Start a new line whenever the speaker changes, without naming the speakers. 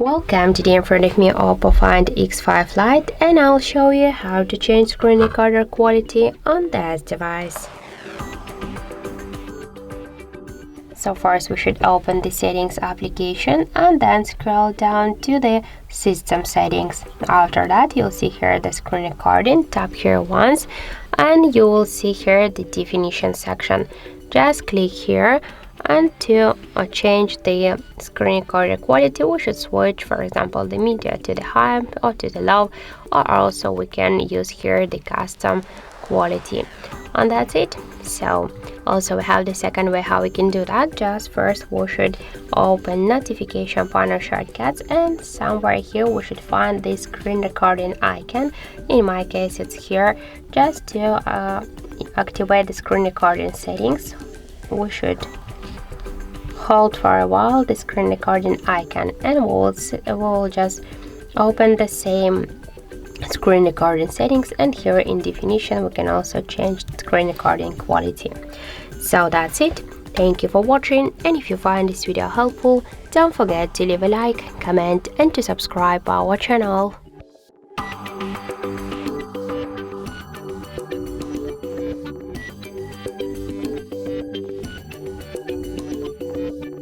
Welcome, today in front of me OPPO Find X5 Lite, and I'll show you how to change screen recorder quality on this device. So first we should open the settings application and then scroll down to the system settings. After that you'll see here the screen recording. Tap here once and you will see here the definition section. Just click here, and to change the screen recorder quality we should switch, for example, the media to the high or to the low, or also we can use here the custom quality, and that's it. So also we have the second way how we can do that. Just first we should open notification panel shortcuts, and somewhere here we should find the screen recording icon. In my case it's here. Just to activate the screen recording settings we should hold for a while the screen recording icon, and we'll just open the same screen recording settings, and here in definition we can also change the screen recording quality. So that's it. Thank you for watching, and if you find this video helpful, don't forget to leave a like, comment and to subscribe our channel.